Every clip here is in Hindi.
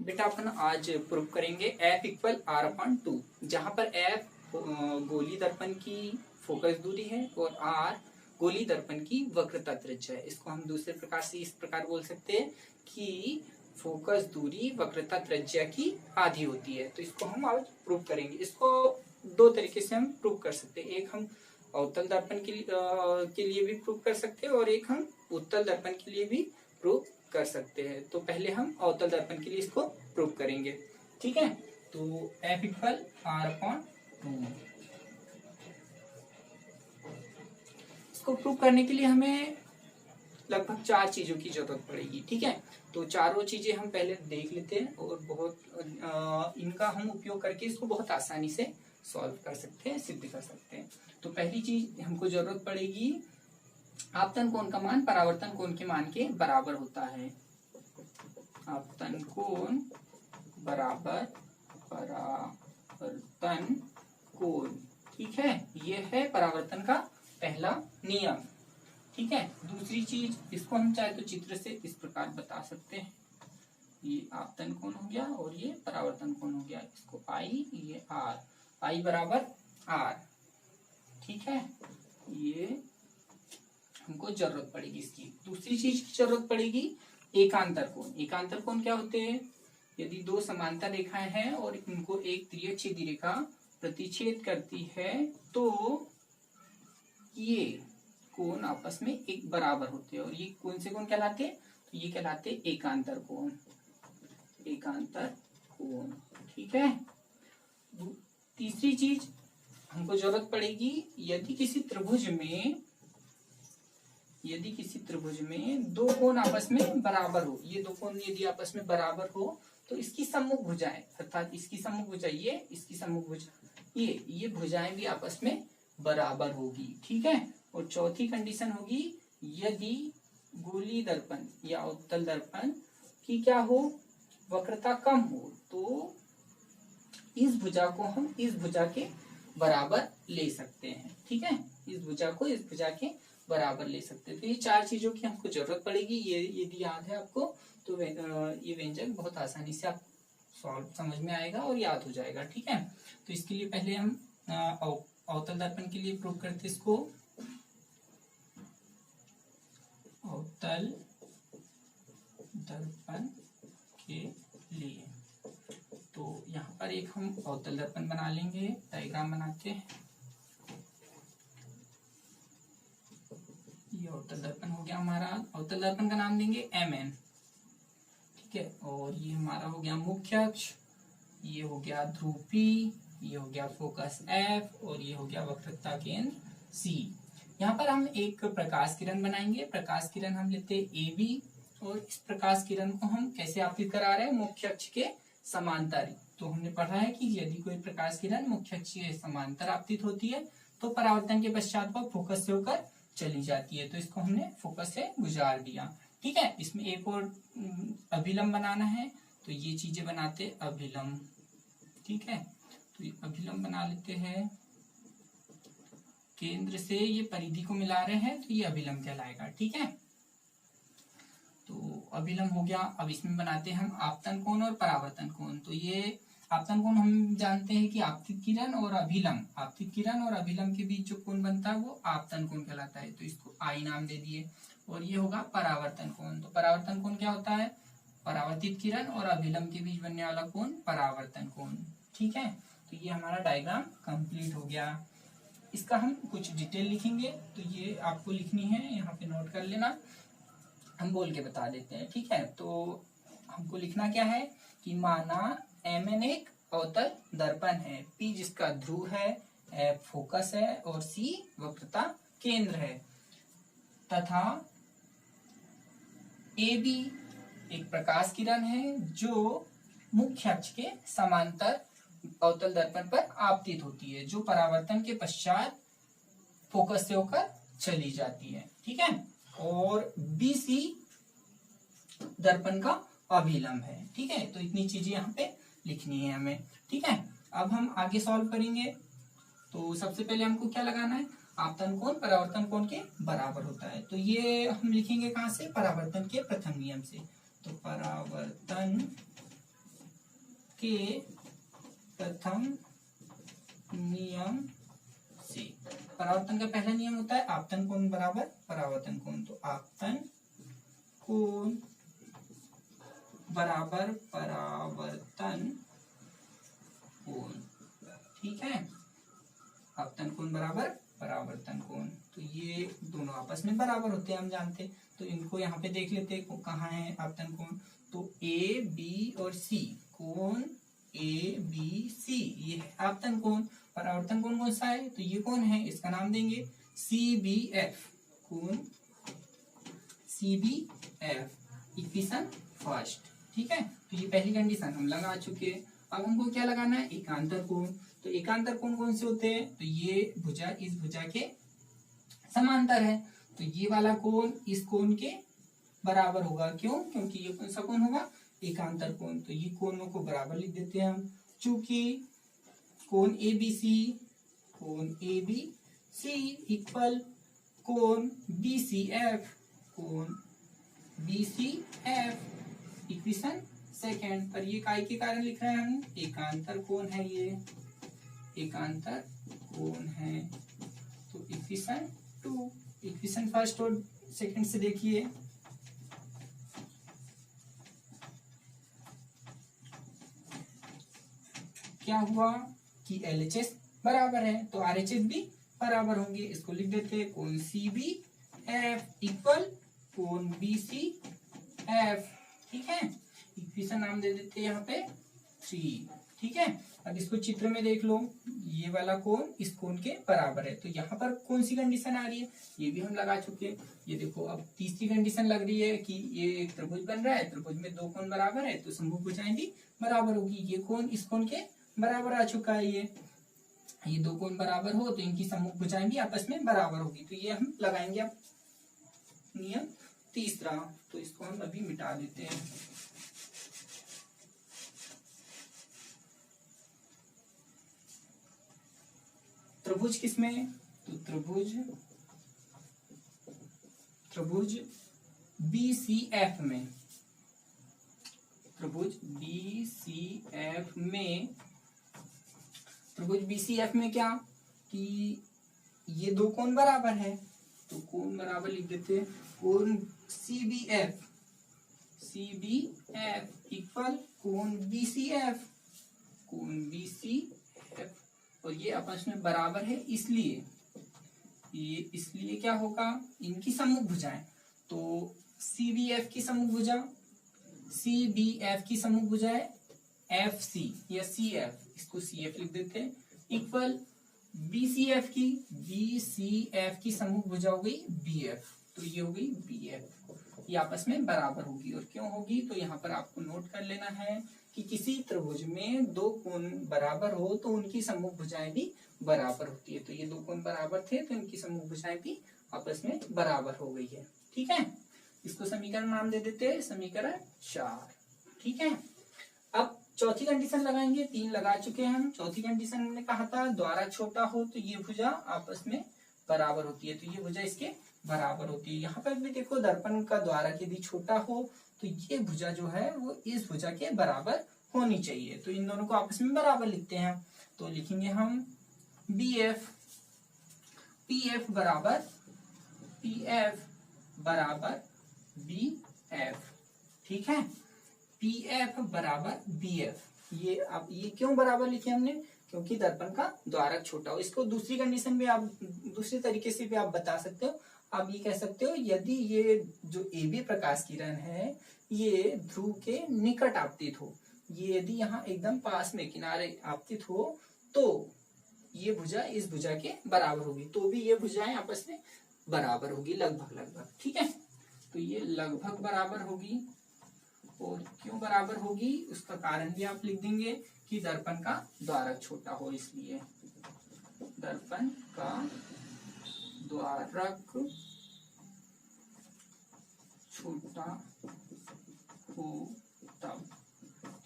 बेटा अपन आज प्रूव करेंगे F equal R upon two, जहां पर F गोली दर्पण की फोकस दूरी है और R गोली दर्पण की वक्रता त्रिज्या है। इसको हम दूसरे प्रकार से इस प्रकार बोल सकते हैं कि फोकस दूरी वक्रता त्रिज्या की आधी होती है। तो इसको हम आज प्रूव करेंगे। इसको दो तरीके से हम प्रूव कर सकते हैं। एक हम अवतल दर्पण के लिए भी प्रूव कर सकते हैं और एक हम उत्तल दर्पण के लिए भी प्रूव कर सकते हैं। तो पहले हम अवतल दर्पण के लिए इसको प्रूव करेंगे, ठीक है। तो F equal R upon two, इसको प्रूव करने के लिए हमें लगभग 4 चीजों की जरूरत पड़ेगी, ठीक है। तो चारों चीजें हम पहले देख लेते हैं और बहुत इनका हम उपयोग करके इसको बहुत आसानी से सॉल्व कर सकते हैं, सिद्ध कर सकते हैं। तो पहली चीज हमको जरूरत पड़ेगी, आपतन कोण का मान परावर्तन कोण के मान के बराबर होता है। आपतन कोण बराबर परावर्तन कोण, ठीक है। ये है परावर्तन का पहला नियम, ठीक है। दूसरी चीज, इसको हम चाहे तो चित्र से इस प्रकार बता सकते हैं। ये आपतन कोण हो गया और ये परावर्तन कोण हो गया। इसको आई, ये आर, आई बराबर आर, ठीक है। ये हमको जरूरत पड़ेगी इसकी। दूसरी चीज की जरूरत पड़ेगी एकांतर कोण। एकांतर कोण क्या होते हैं? यदि दो समांतर रेखाएं हैं और इनको एक तिर्यकछेदी रेखा प्रतिच्छेद करती है तो ये कोण आपस में एक बराबर होते हैं और ये कौन से कोण कहलाते हैं? तो ये कहलाते हैं एकांतर कोण। एकांतर कोण, ठीक है। तीसरी चीज हमको जरूरत पड़ेगी, यदि किसी त्रिभुज में दो कोण आपस में बराबर हो, ये दो कोण यदि आपस में बराबर हो तो इसकी सम्मुख भुजाएं, अर्थात इसकी सम्मुख भुजा ये, इसकी सम्मुख भुजा ये भुजाएं भी आपस में बराबर होगी, ठीक है। और चौथी कंडीशन होगी, यदि गोली दर्पण या उत्तल दर्पण की क्या हो, वक्रता कम हो, तो इस भुजा को हम इस भुजा के बराबर ले सकते हैं, ठीक है। इस भुजा को इस भुजा के बराबर ले सकते हैं। तो ये 4 चीजों की हमको जरूरत पड़ेगी। ये यदि याद है आपको तो ये व्यंजक बहुत आसानी से आप समझ में आएगा और याद हो जाएगा, ठीक है। तो इसके लिए पहले हम अवतल दर्पण के लिए प्रूव करते इसको। अवतल दर्पण के लिए तो यहाँ पर एक हम अवतल दर्पण बना लेंगे, डायग्राम बनाते हैं। ये अवतल दर्पण हो गया हमारा। अवतल दर्पण का नाम देंगे MN, ठीक है। और ये हमारा हो गया मुख्य अक्ष, ये हो गया ध्रुव P, ये हो गया फोकस F और ये हो गया वक्रता केंद्र C। यहाँ पर हम एक प्रकाश किरण बनाएंगे। प्रकाश किरण हम लेते हैं AB और इस प्रकाश किरण को हम कैसे आपतित करा रहे हैं? मुख्य अक्ष के समांतर। तो हमने पढ़ा है कि यदि कोई प्रकाश किरण मुख्य अक्ष के समांतर आपतित होती है तो परावर्तन के पश्चात वह फोकस से होकर चली जाती है। तो इसको हमने फोकस से गुजार दिया, ठीक है। इसमें एक और अभिलंब बनाना है, तो ये चीजें बनाते अभिलंब, ठीक है। तो अभिलंब बना लेते हैं। केंद्र से ये परिधि को मिला रहे हैं तो ये अभिलंब कहलाएगा, ठीक है। तो अभिलंब हो गया। अब इसमें बनाते हैं हम आपतन कोण और परावर्तन कोण। तो ये आपतन कोण हम जानते हैं कि आपतित किरण और अभिलंब के बीच जो कोण बनता है वो आपतन कोण कहलाता है। तो इसको आई नाम दे दिए। और ये होगा परावर्तन कोण। तो परावर्तन कोण क्या होता है? परावर्तित किरण और अभिलंब के बीच बनने वाला कोण परावर्तन कोण, ठीक है। तो ये हमारा डायग्राम कंप्लीट हो गया। इसका हम कुछ डिटेल लिखेंगे, तो ये आपको लिखनी है, यहाँ पे नोट कर लेना। हम बोल के बता देते हैं, ठीक है। तो हमको लिखना क्या है कि माना MN एक अवतल दर्पण है, P जिसका ध्रुव है, F फोकस है और C वक्रता केंद्र है, तथा AB एक प्रकाश किरण है जो मुख्य अक्ष के समांतर अवतल दर्पण पर आपतित होती है, जो परावर्तन के पश्चात फोकस से होकर चली जाती है, ठीक है। और BC दर्पण का अभिलंब है, ठीक है। तो इतनी चीजें यहाँ पे लिखनी है हमें, ठीक है। अब हम आगे सॉल्व करेंगे। तो सबसे पहले हमको क्या लगाना है? आपतन कोण परावर्तन कोण के बराबर होता है। तो ये हम लिखेंगे कहाँ से? परावर्तन के प्रथम नियम से। तो परावर्तन के प्रथम नियम से। परावर्तन का पहला नियम होता है आपतन कोण बराबर परावर्तन कोण। तो आपतन कोण बराबर परावर्तन कोण, ठीक है। आपतन कोण बराबर परावर्तन कोण, तो ये दोनों आपस में बराबर होते हैं, हम जानते। तो इनको यहाँ पे देख लेते हैं कहाँ है आपतन कोण। तो ए बी और सी, कोण ए बी सी, ये है आपतन कोण। परावर्तन कोण कौन सा है, तो ये कौन है, इसका नाम देंगे सी बी एफ, कोण C B F, equation first, ठीक है। तो ये पहली कंडीशन हम लगा चुके हैं। अब हमको क्या लगाना है, एकांतर कोण। तो एकांतर कोण कौन से होते हैं, तो ये भुजा इस भुजा के समांतर है, तो ये वाला कोण इस कोण के बराबर होगा। क्यों, क्योंकि ये कौन सा कोण होगा, एकांतर कोण। तो ये कोणों को बराबर लिख देते हैं हम। चूंकि कोण ए बी सी, कोण ए बी सी इक्वल कोण बी सी एफ, कोण B C F, equation second. पर ये काय के कारण लिख रहे हैं हम, एकांतर कोण है, ये एकांतर कोण है। तो इक्वेशन टू, इक्वेशन फर्स्ट और सेकंड से देखिए, क्या हुआ कि LHS बराबर है तो RHS भी बराबर होंगे। इसको लिख देते हैं कोण CBF इक्वल कोण BCF, ठीक है। इक्वेशन नाम दे देते हैं यहाँ पे 3, ठीक है। अब इसको चित्र में देख लो, ये वाला कोण इस कोण के बराबर है, तो यहाँ पर कौन सी कंडीशन आ रही है, ये भी हम लगा चुके हैं। ये देखो अब तीसरी कंडीशन लग रही है कि ये एक त्रिभुज बन रहा है, त्रिभुज में दो कोण बराबर है, तो समभुज भुजाएं भी बराबर होगी। ये कोण इस कोण के बराबर आ चुका है, ये दो कोण बराबर हो तो इनकी समभुज भुजाएं भी आपस में बराबर होगी। तो ये हम लगाएंगे अब नियम तीसरा, तो इसको हम अभी मिटा देते हैं। त्रिभुज किसमें, तो त्रिभुज BCF में, त्रिभुज BCF में, त्रिभुज BCF में क्या कि ये दो कोण बराबर है, तो कोण बराबर लिख देते हैं कोण CBF इक्वल कोण BCF, कोण BCF, और ये आपस में बराबर है, इसलिए ये इसलिए क्या होगा, इनकी सम्मुख भुजाएं। तो CBF की सम्मुख भुजा, CBF की सम्मुख भुजाएं FC या CF, इसको CF लिख देते हैं, इक्वल BCF की सम्मुख भुजा हो गई BF, तो ये हो गई BF, ये आपस में बराबर होगी। और क्यों होगी, तो यहाँ पर आपको नोट कर लेना है कि किसी त्रिभुज में दो कोण बराबर हो तो उनकी सम्मुख भुजाएं भी बराबर होती है। तो ये दो कोण बराबर थे तो इनकी सम्मुख भुजाएं भी आपस में बराबर हो गई है, ठीक है। इसको समीकरण नाम दे देते हैं समीकरण 4, ठीक है। अब चौथी कंडीशन लगाएंगे, 3 लगा चुके हैं हम। चौथी कंडीशन हमने कहा था द्वारा छोटा हो तो ये भुजा आपस में बराबर होती है, तो ये भुजा इसके बराबर होती है। यहाँ पर भी देखो दर्पण का द्वारक यदि छोटा हो तो ये भुजा जो है वो इस भुजा के बराबर होनी चाहिए, तो इन दोनों को आपस में बराबर लिखते हैं। तो लिखेंगे हम PF बराबर BF, ठीक है। PF बराबर BF, ये अब ये क्यों बराबर लिखे हमने, क्योंकि दर्पण का द्वारक छोटा हो। इसको दूसरी कंडीशन भी आप दूसरे तरीके से भी आप बता सकते हो। आप ये कह सकते हो यदि ये जो AB प्रकाश किरण है ये ध्रुव के निकट आपतित हो, ये यदि यहाँ एकदम पास में किनारे आपतित हो तो ये भुजा इस भुजा के बराबर होगी, तो भी ये भुजाएं आपस में बराबर होगी लगभग, ठीक है। तो ये लगभग बराबर होगी, और क्यों बराबर होगी उसका कारण भी आप लिख देंगे कि दर्पण का द्वारक छोटा हो, इसलिए दर्पण का द्वारक छोटा हो तब,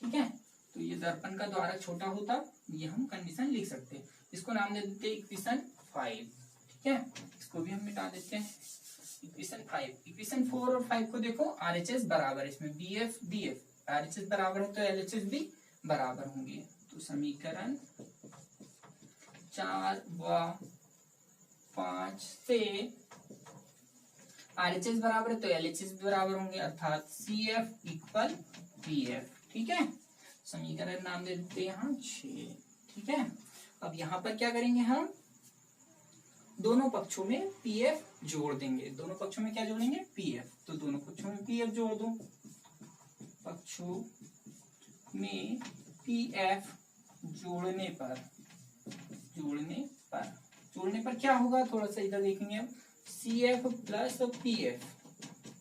ठीक है। तो ये दर्पण का द्वारक छोटा हो तब ये हम कंडीशन लिख सकते हैं। इसको नाम दे देते हैं इक्वेशन 5, ठीक है। इसको भी हम मिटा देते हैं इक्वेशन 5। इक्वेशन 4 और 5 को देखो, RHS बराबर है, इसमें BF RHS बराबर है तो LHS भी बराबर होंगे। तो समीकरण 4 व 5 से RHS बराबर है तो LHS बराबर होंगे, अर्थात CF इक्वल PF। ठीक है, समीकरण नाम दे देते हैं यहाँ 6। ठीक है, अब यहाँ पर क्या करेंगे, हम दोनों पक्षों में PF जोड़ देंगे। दोनों पक्षों में क्या जोड़ेंगे, PF। तो दोनों पक्षों में PF जोड़ दो, पक्षों में PF जोड़ने पर क्या होगा, थोड़ा सा इधर देखेंगे हम। CF प्लस PF,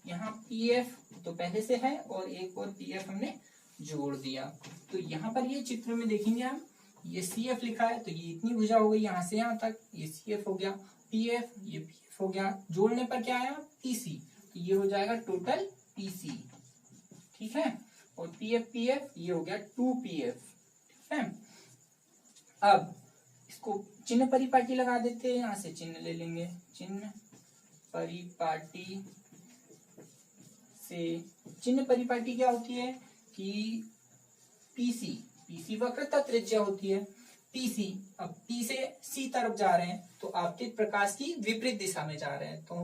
यहाँ PF तो पहले से है और एक और PF हमने जोड़ दिया। तो यहाँ पर ये चित्र में देखेंगे हम, ये CF लिखा है तो ये इतनी भुजा हो गई यहाँ से यहाँ तक, ये CF हो गया, PF ये PF हो गया, जोड़ने पर क्या आया PC, तो ये हो जाएगा टोटल PC। ठीक है, और PF ये हो गया 2PF। ठीक है, अब इसको चिन्ह परिपाटी लगा देते हैं, यहाँ से चिन्ह ले लेंगे, चिन्ह परिपाटी से, चिन्ह परिपाटी क्या होती है कि PC वक्रता त्रिज्या होती है, PC, अब P से C तरफ जा रहे हैं तो आपतित प्रकाश की विपरीत दिशा में जा रहे हैं। तो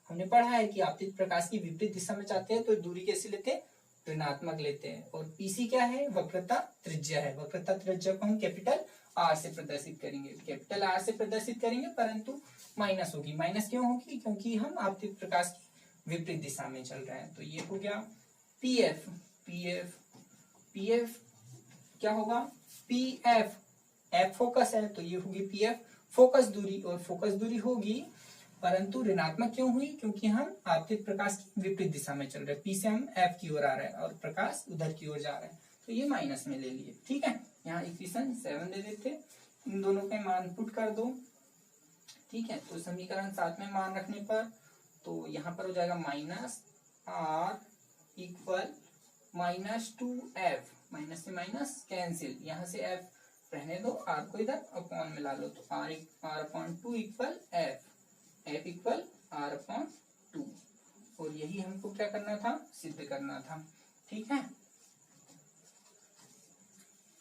हमने पढ़ा है कि आपतित प्रकाश की विपरीत दिशा में जाते हैं तो दूरी कैसे लेते हैं, ऋणात्मक लेते हैं। और PC क्या है, वक्रता त्रिज्या है। वक्रता त्रिज्या को हम कैपिटल R से प्रदर्शित करेंगे, कैपिटल R से प्रदर्शित करेंगे, परंतु माइनस होगी। माइनस क्यों होगी, क्योंकि हम आपतित प्रकाश की विपरीत दिशा में चल रहे हैं। तो ये हो गया PF क्या होगा, PF, F फोकस है तो ये होगी PF फोकस दूरी, और फोकस दूरी होगी परंतु ऋणात्मक क्यों हुई, क्योंकि हम आपतित प्रकाश की विपरीत दिशा में चल रहे हैं। P से हम F की ओर आ रहे हैं और प्रकाश उधर की ओर जा रहे हैं, तो ये माइनस में ले लिए। ठीक है, यहाँ इक्वेशन 7 दे देते, इन दोनों के मान पुट कर दो। ठीक है, तो समीकरण 7 में मान रखने पर तो यहाँ पर हो जाएगा minus R equal -2F, minus से माइनस कैंसिल, यहाँ से F रहने दो, R को इधर अपॉन में ला लो, तो R/2 equal F equal R/2। और यही हमको क्या करना था, सिद्ध करना था। ठीक है,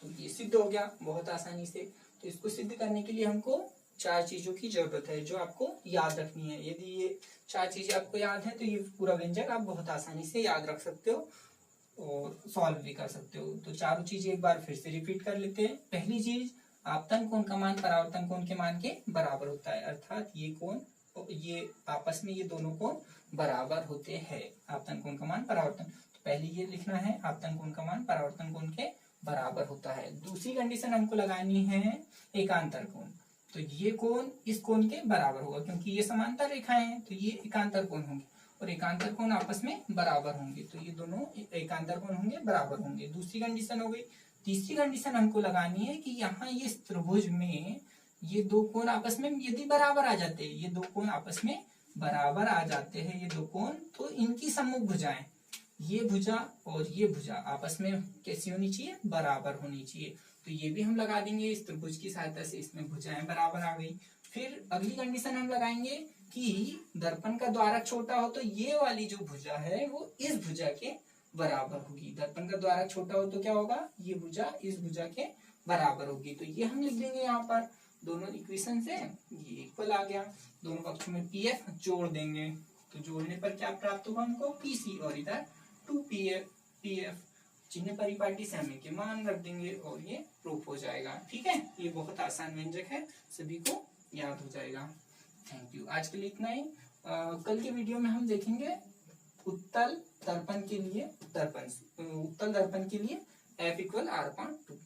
तो ये सिद्ध हो गया बहुत आसानी से। तो इसको सिद्ध करने के लिए हमको 4 चीजों की जरूरत है जो आपको याद रखनी है। यदि ये 4 चीजें आपको याद है तो ये पूरा व्यंजक आप बहुत आसानी से याद रख सकते हो और सॉल्व भी कर सकते हो। तो चारों चीजें एक बार फिर से रिपीट कर लेते हैं। पहली चीज, आपतन कोण का मान परावर्तन कोण के मान के बराबर होता है, अर्थात ये कोण ये आपस में ये दोनों कोण बराबर होते हैं। आपतन कोण का मान परावर्तन, तो पहले ये लिखना है, आपतन कोण का मान परावर्तन कोण के बराबर होता है। दूसरी कंडीशन हमको लगानी है एकांतर कोण, तो ये कोण इस कोण के बराबर होगा, क्योंकि ये समांतर रेखाएं हैं तो ये एकांतर कोण होंगे और एकांतर कोण आपस में बराबर होंगे, तो ये दोनों एकांतर कोण होंगे, बराबर होंगे। दूसरी कंडीशन हो गई। तीसरी कंडीशन हमको लगानी है कि यहाँ ये त्रिभुज में ये दो कोण आपस में यदि बराबर आ जाते हैं, ये दो कोण आपस में बराबर आ जाते हैं, ये दो कोण, तो इनकी सम्मुख भुजाएं, ये भुजा और ये भुजा आपस में कैसी होनी चाहिए, बराबर होनी चाहिए। तो ये भी हम लगा देंगे इस त्रिभुज की सहायता से, इसमें भुजाएं बराबर आ गई। फिर अगली कंडीशन हम लगाएंगे कि दर्पण का द्वारक छोटा हो तो ये वाली जो भुजा है वो इस भुजा के बराबर होगी। दर्पण का द्वारक छोटा हो तो क्या होगा, ये भुजा इस भुजा के बराबर होगी। तो ये हम लिख देंगे यहाँ पर दोनों इक्वेशन से, ये इक्वल आ गया। दोनों पक्षों में PF जोड़ देंगे, तो जोड़ने पर क्या प्राप्त होगा हमको, PC, और इधर 2PF। चिन्ह परिपाटी से हम के मान रख देंगे और ये प्रूफ हो जाएगा। ठीक है, ये बहुत आसान व्यंजक है, सभी को याद हो जाएगा। Thank you. आज के लिए इतना ही। कल के वीडियो में हम देखेंगे उत्तल दर्पण के लिए F इक्वल R/2।